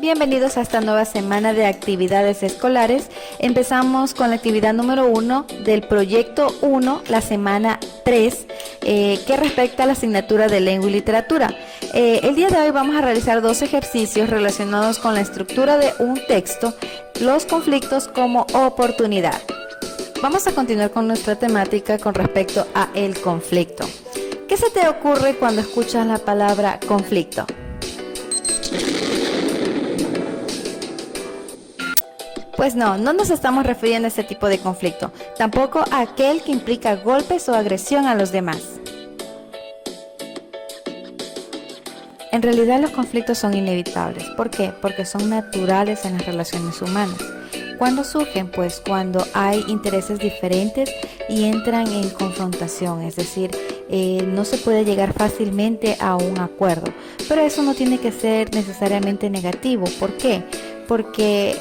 Bienvenidos a esta nueva semana de actividades escolares. Empezamos con la actividad número 1 del proyecto 1, la semana 3, que respecta a la asignatura de lengua y literatura. El día de hoy vamos a realizar dos ejercicios relacionados con la estructura de un texto, los conflictos como oportunidad. Vamos a continuar con nuestra temática con respecto a el conflicto. ¿Qué se te ocurre cuando escuchas la palabra conflicto? Pues no nos estamos refiriendo a este tipo de conflicto, tampoco a aquel que implica golpes o agresión a los demás. En realidad los conflictos son inevitables. ¿Por qué? Porque son naturales en las relaciones humanas. ¿Cuándo surgen? Pues cuando hay intereses diferentes y entran en confrontación, es decir, no se puede llegar fácilmente a un acuerdo. Pero eso no tiene que ser necesariamente negativo. ¿Por qué? Porque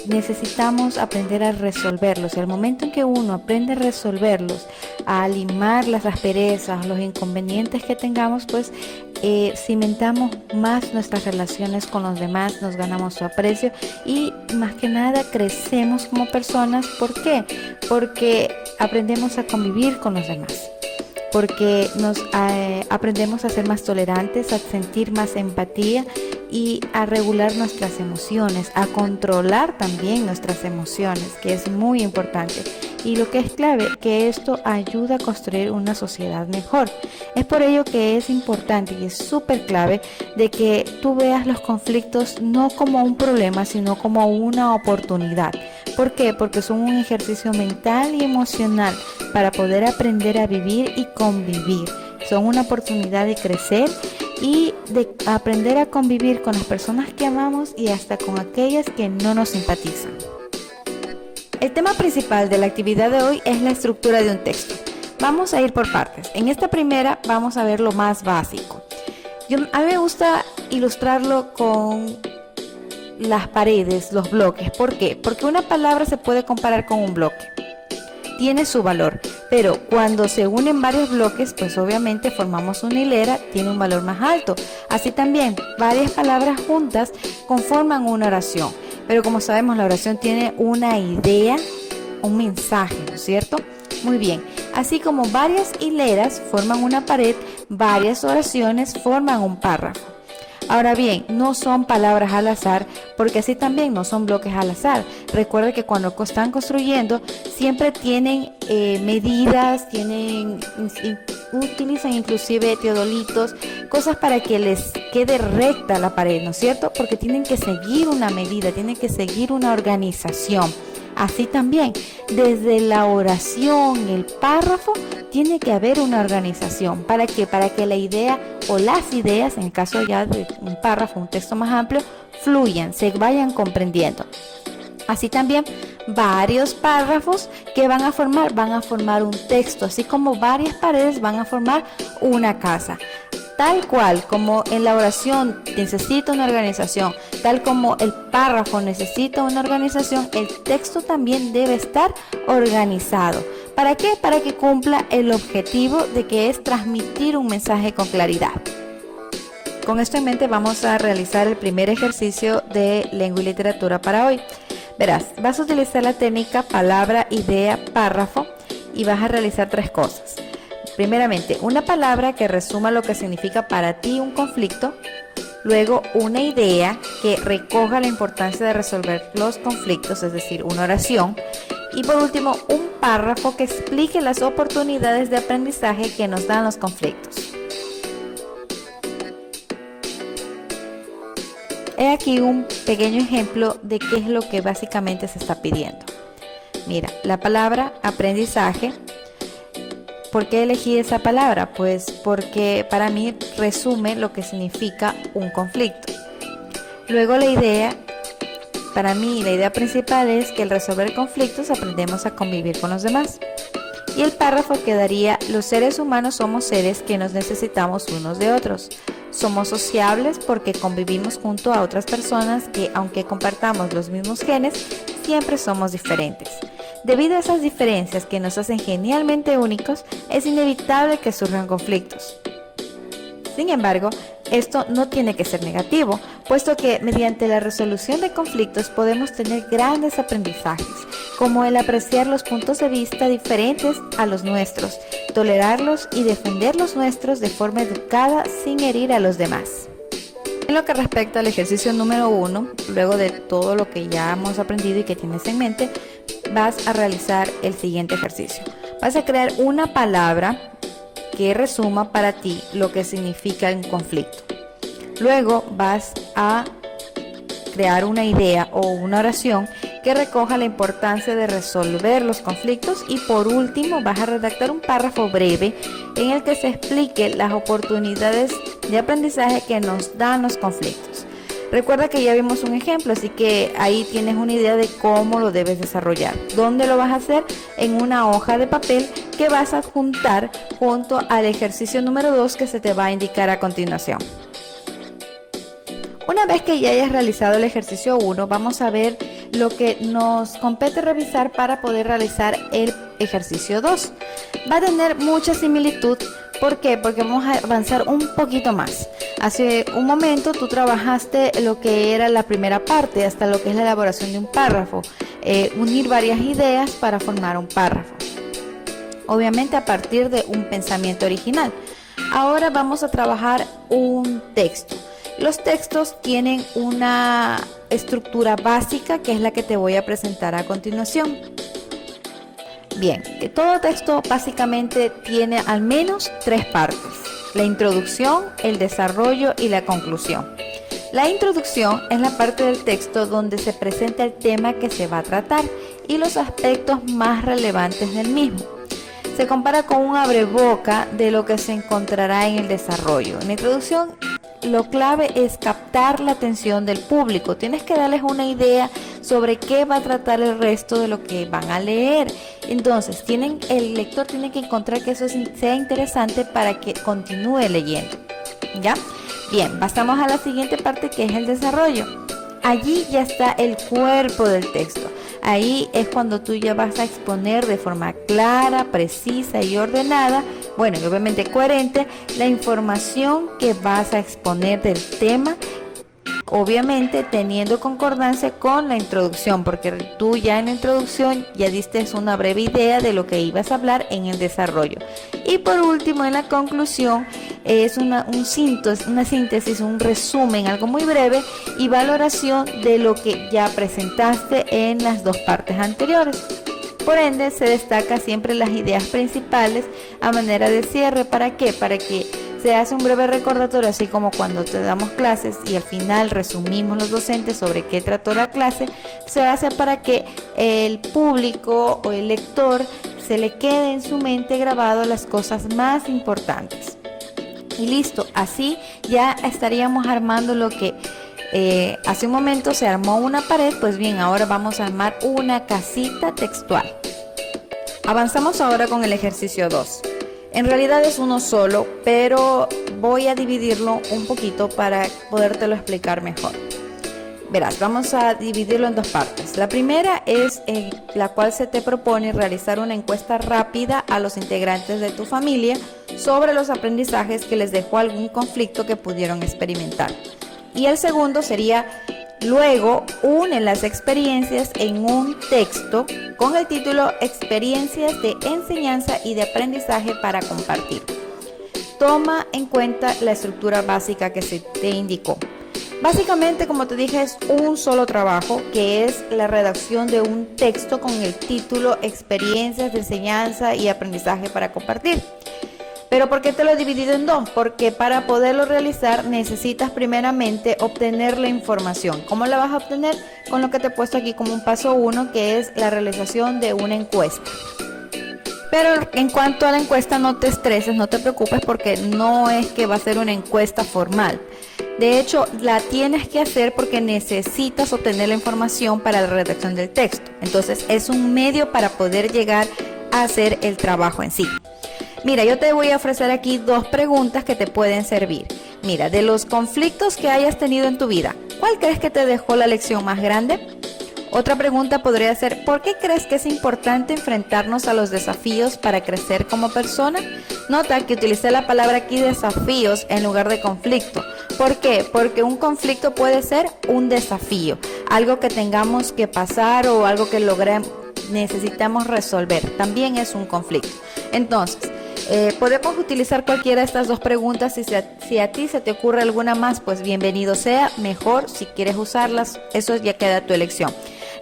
necesitamos aprender a resolverlos, y al momento en que uno aprende a resolverlos, a limar las asperezas, los inconvenientes que tengamos, pues cimentamos más nuestras relaciones con los demás, nos ganamos su aprecio y más que nada crecemos como personas. ¿Por qué? Porque aprendemos a convivir con los demás, porque aprendemos a ser más tolerantes, a sentir más empatía y a regular nuestras emociones, a controlar también nuestras emociones, que es muy importante. Y lo que es clave, que esto ayuda a construir una sociedad mejor. Es por ello que es importante y es súper clave de que tú veas los conflictos no como un problema, sino como una oportunidad. ¿Por qué? Porque son un ejercicio mental y emocional para poder aprender a vivir y convivir. Son una oportunidad de crecer y de aprender a convivir con las personas que amamos y hasta con aquellas que no nos simpatizan. El tema principal de la actividad de hoy es la estructura de un texto. Vamos a ir por partes. En esta primera vamos a ver lo más básico. A mí me gusta ilustrarlo con las paredes, los bloques. ¿Por qué? Porque una palabra se puede comparar con un bloque. Tiene su valor, pero cuando se unen varios bloques, pues obviamente formamos una hilera, tiene un valor más alto. Así también, varias palabras juntas conforman una oración, pero como sabemos, la oración tiene una idea, un mensaje, ¿no es cierto? Muy bien, así como varias hileras forman una pared, varias oraciones forman un párrafo. Ahora bien, no son palabras al azar, porque así también no son bloques al azar. Recuerda que cuando están construyendo siempre tienen medidas, utilizan inclusive teodolitos, cosas para que les quede recta la pared, ¿no es cierto? Porque tienen que seguir una medida, tienen que seguir una organización. Así también, desde la oración, el párrafo, tiene que haber una organización. ¿Para qué? Para que la idea o las ideas, en el caso ya de un párrafo, un texto más amplio, fluyan, se vayan comprendiendo. Así también, varios párrafos que van a formar un texto, así como varias paredes van a formar una casa. Tal cual como en la oración necesita una organización, tal como el párrafo necesita una organización, el texto también debe estar organizado. ¿Para qué? Para que cumpla el objetivo de que es transmitir un mensaje con claridad. Con esto en mente vamos a realizar el primer ejercicio de lengua y literatura para hoy. Verás, vas a utilizar la técnica palabra, idea, párrafo y vas a realizar tres cosas. Primeramente, una palabra que resuma lo que significa para ti un conflicto. Luego, una idea que recoja la importancia de resolver los conflictos, es decir, una oración. Y por último, un párrafo que explique las oportunidades de aprendizaje que nos dan los conflictos. He aquí un pequeño ejemplo de qué es lo que básicamente se está pidiendo. Mira, la palabra aprendizaje. ¿Por qué elegí esa palabra? Pues porque para mí resume lo que significa un conflicto. Luego la idea, para mí la idea principal es que al resolver conflictos aprendemos a convivir con los demás. Y el párrafo quedaría: los seres humanos somos seres que nos necesitamos unos de otros. Somos sociables porque convivimos junto a otras personas que, aunque compartamos los mismos genes, siempre somos diferentes. Debido a esas diferencias que nos hacen genialmente únicos, es inevitable que surjan conflictos. Sin embargo, Esto no tiene que ser negativo, puesto que mediante la resolución de conflictos podemos tener grandes aprendizajes, como el apreciar los puntos de vista diferentes a los nuestros, tolerarlos y defender los nuestros de forma educada sin herir a los demás. En lo que respecta al ejercicio número 1, luego de todo lo que ya hemos aprendido y que tienes en mente, vas a realizar el siguiente ejercicio. Vas a crear una palabra que resuma para ti lo que significa un conflicto. Luego vas a crear una idea o una oración que recoja la importancia de resolver los conflictos y por último vas a redactar un párrafo breve en el que se explique las oportunidades de aprendizaje que nos dan los conflictos. Recuerda que ya vimos un ejemplo, así que ahí tienes una idea de cómo lo debes desarrollar. ¿Dónde lo vas a hacer? En una hoja de papel que vas a adjuntar junto al ejercicio número 2 que se te va a indicar a continuación. Una vez que ya hayas realizado el ejercicio 1, vamos a ver lo que nos compete revisar para poder realizar el ejercicio 2. Va a tener mucha similitud. ¿Por qué? Porque vamos a avanzar un poquito más. Hace un momento tú trabajaste lo que era la primera parte, hasta lo que es la elaboración de un párrafo, unir varias ideas para formar un párrafo. Obviamente a partir de un pensamiento original. Ahora vamos a trabajar un texto. Los textos tienen una estructura básica que es la que te voy a presentar a continuación. Bien, que todo texto básicamente tiene al menos 3 partes: la introducción, el desarrollo y la conclusión. La introducción es la parte del texto donde se presenta el tema que se va a tratar y los aspectos más relevantes del mismo. Se compara con un abreboca de lo que se encontrará en el desarrollo. En la introducción, lo clave es captar la atención del público. Tienes que darles una idea sobre qué va a tratar el resto de lo que van a leer. Entonces, el lector tiene que encontrar que eso sea interesante para que continúe leyendo. ¿Ya? Bien, pasamos a la siguiente parte, que es el desarrollo. Allí ya está el cuerpo del texto. Ahí es cuando tú ya vas a exponer de forma clara, precisa y ordenada, bueno, y obviamente coherente, la información que vas a exponer del tema, obviamente teniendo concordancia con la introducción, porque tú ya en la introducción ya diste una breve idea de lo que ibas a hablar en el desarrollo. Y por último, en la conclusión, es una síntesis, un resumen, algo muy breve y valoración de lo que ya presentaste en las 2 partes anteriores. Por ende, se destaca siempre las ideas principales a manera de cierre. ¿Para qué? Para que se hace un breve recordatorio, así como cuando te damos clases y al final resumimos los docentes sobre qué trató la clase. Se hace para que el público o el lector se le quede en su mente grabado las cosas más importantes. Y listo, así ya estaríamos armando lo que hace un momento se armó una pared. Pues bien, ahora vamos a armar una casita textual. Avanzamos ahora con el ejercicio 2. En realidad es uno solo, pero voy a dividirlo un poquito para podértelo explicar mejor. Verás, vamos a dividirlo en 2 partes. La primera es en la cual se te propone realizar una encuesta rápida a los integrantes de tu familia sobre los aprendizajes que les dejó algún conflicto que pudieron experimentar. Y el segundo sería: luego une las experiencias en un texto con el título Experiencias de enseñanza y de aprendizaje para compartir. Toma en cuenta la estructura básica que se te indicó. Básicamente, como te dije, es un solo trabajo, que es la redacción de un texto con el título Experiencias de enseñanza y aprendizaje para compartir. ¿Pero por qué te lo he dividido en 2? Porque para poderlo realizar necesitas primeramente obtener la información. ¿Cómo la vas a obtener? Con lo que te he puesto aquí como un paso 1, que es la realización de una encuesta. Pero en cuanto a la encuesta, no te estreses, no te preocupes, porque no es que va a ser una encuesta formal. De hecho, la tienes que hacer porque necesitas obtener la información para la redacción del texto. Entonces, es un medio para poder llegar a hacer el trabajo en sí. Mira, yo te voy a ofrecer aquí 2 preguntas que te pueden servir. Mira, de los conflictos que hayas tenido en tu vida, ¿cuál crees que te dejó la lección más grande? Otra pregunta podría ser: ¿por qué crees que es importante enfrentarnos a los desafíos para crecer como persona? Nota que utilicé la palabra aquí desafíos en lugar de conflicto. ¿Por qué? Porque un conflicto puede ser un desafío, algo que tengamos que pasar o algo que necesitamos resolver. También es un conflicto. Entonces, podemos utilizar cualquiera de estas dos preguntas y si a ti se te ocurre alguna más, pues bienvenido sea, mejor si quieres usarlas, eso ya queda a tu elección.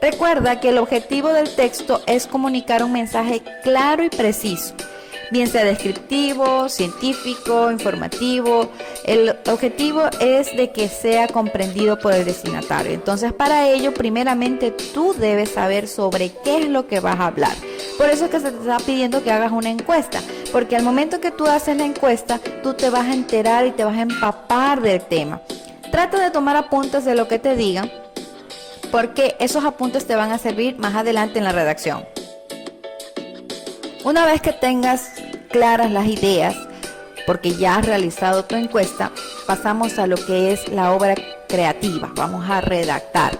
Recuerda que el objetivo del texto es comunicar un mensaje claro y preciso, bien sea descriptivo, científico, informativo. El objetivo es de que sea comprendido por el destinatario. Entonces, para ello, primeramente tú debes saber sobre qué es lo que vas a hablar. Por eso es que se te está pidiendo que hagas una encuesta, porque al momento que tú haces la encuesta, tú te vas a enterar y te vas a empapar del tema. Trata de tomar apuntes de lo que te digan, porque esos apuntes te van a servir más adelante en la redacción. Una vez que tengas claras las ideas, porque ya has realizado tu encuesta, pasamos a lo que es la obra creativa. Vamos a redactar.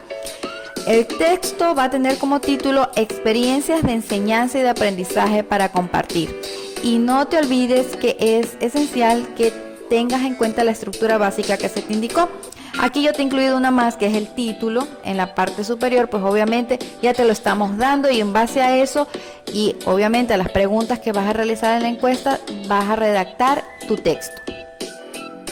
El texto va a tener como título Experiencias de enseñanza y de aprendizaje para compartir. Y no te olvides que es esencial que tengas en cuenta la estructura básica que se te indicó. Aquí yo te he incluido una más, que es el título. En la parte superior, pues obviamente ya te lo estamos dando, y en base a eso y obviamente a las preguntas que vas a realizar en la encuesta, vas a redactar tu texto.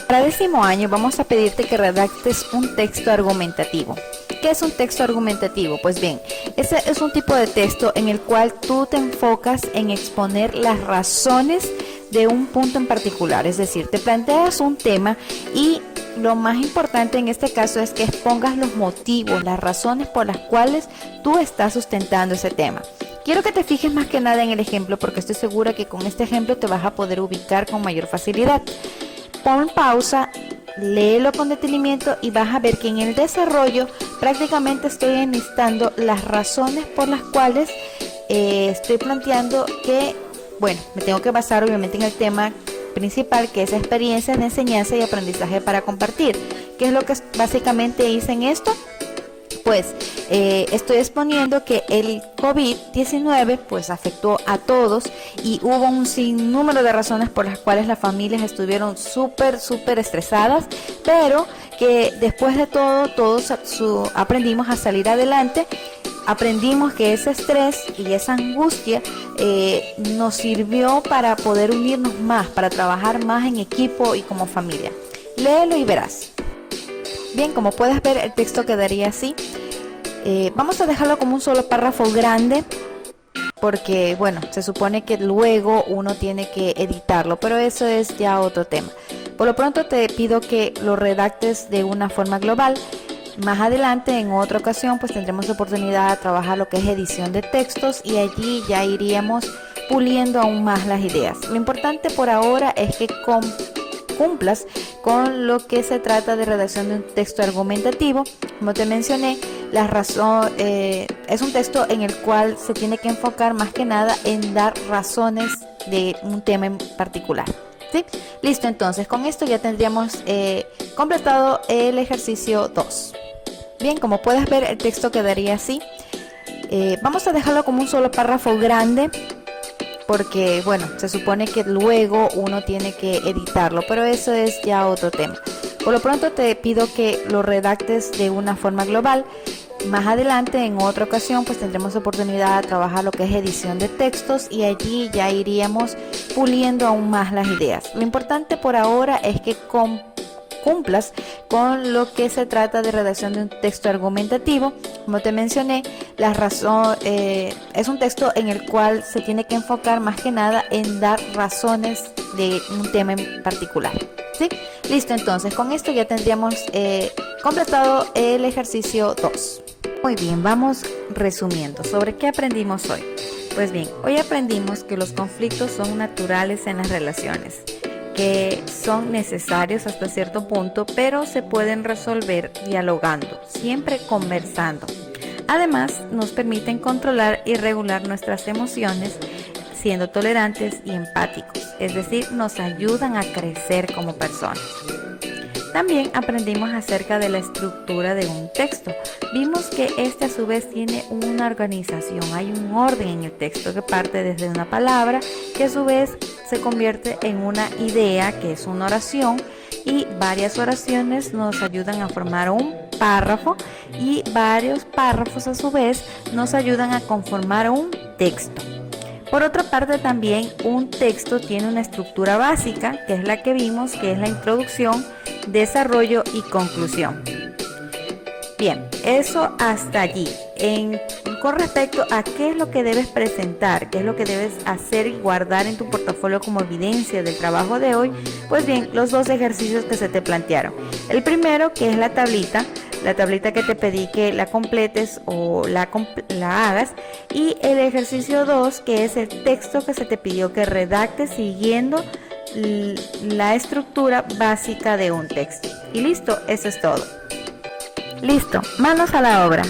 Para 10º año vamos a pedirte que redactes un texto argumentativo. ¿Qué es un texto argumentativo? Pues bien, ese es un tipo de texto en el cual tú te enfocas en exponer las razones de un punto en particular. Es decir, te planteas un tema y lo más importante en este caso es que expongas los motivos, las razones por las cuales tú estás sustentando ese tema. Quiero que te fijes más que nada en el ejemplo, porque estoy segura que con este ejemplo te vas a poder ubicar con mayor facilidad. Pon pausa, léelo con detenimiento y vas a ver que en el desarrollo prácticamente estoy enlistando las razones por las cuales estoy planteando que, bueno, me tengo que basar obviamente en el tema principal, que es experiencias de enseñanza y aprendizaje para compartir. ¿Qué es lo que básicamente hice en esto? Pues estoy exponiendo que el COVID-19 pues afectó a todos y hubo un sinnúmero de razones por las cuales las familias estuvieron súper estresadas, pero que después de todo todos aprendimos a salir adelante. Aprendimos que ese estrés y esa angustia nos sirvió para poder unirnos más, para trabajar más en equipo y como familia. Léelo y verás. Bien, como puedes ver, el texto quedaría así. Vamos a dejarlo como un solo párrafo grande, porque bueno, se supone que luego uno tiene que editarlo, pero eso es ya otro tema. Por lo pronto te pido que lo redactes de una forma global. Más adelante, en otra ocasión, pues tendremos oportunidad de trabajar lo que es edición de textos, y allí ya iríamos puliendo aún más las ideas. Lo importante por ahora es que cumplas con lo que se trata de redacción de un texto argumentativo. Como te mencioné, es un texto en el cual se tiene que enfocar más que nada en dar razones de un tema en particular. ¿Sí? Listo, entonces con esto ya tendríamos completado el ejercicio 2. Bien, como puedes ver, el texto quedaría así. Vamos a dejarlo como un solo párrafo grande, porque bueno, se supone que luego uno tiene que editarlo, pero eso es ya otro tema. Por lo pronto te pido que lo redactes de una forma global. Más adelante, en otra ocasión, pues tendremos oportunidad de trabajar lo que es edición de textos, y allí ya iríamos puliendo aún más las ideas. Lo importante por ahora es que cumplas con lo que se trata de redacción de un texto argumentativo. Como te mencioné, es un texto en el cual se tiene que enfocar más que nada en dar razones de un tema en particular. ¿Sí? Listo, entonces con esto ya tendríamos completado el ejercicio 2. Muy bien, vamos resumiendo. ¿Sobre qué aprendimos hoy? Pues bien, hoy aprendimos que los conflictos son naturales en las relaciones, que son necesarios hasta cierto punto, pero se pueden resolver dialogando, siempre conversando. Además, nos permiten controlar y regular nuestras emociones, siendo tolerantes y empáticos, es decir, nos ayudan a crecer como personas. También aprendimos acerca de la estructura de un texto. Vimos que este a su vez tiene una organización, hay un orden en el texto que parte desde una palabra que a su vez se convierte en una idea, que es una oración, y varias oraciones nos ayudan a formar un párrafo y varios párrafos a su vez nos ayudan a conformar un texto. Por otra parte, también un texto tiene una estructura básica, que es la que vimos, que es la introducción, desarrollo y conclusión. Bien, eso hasta allí. Con respecto a qué es lo que debes presentar, qué es lo que debes hacer y guardar en tu portafolio como evidencia del trabajo de hoy, pues bien, los dos ejercicios que se te plantearon. El primero, que es la tablita que te pedí que la completes o la hagas, y el ejercicio 2, que es el texto que se te pidió que redactes siguiendo la estructura básica de un texto. Y listo, eso es todo. Listo, manos a la obra.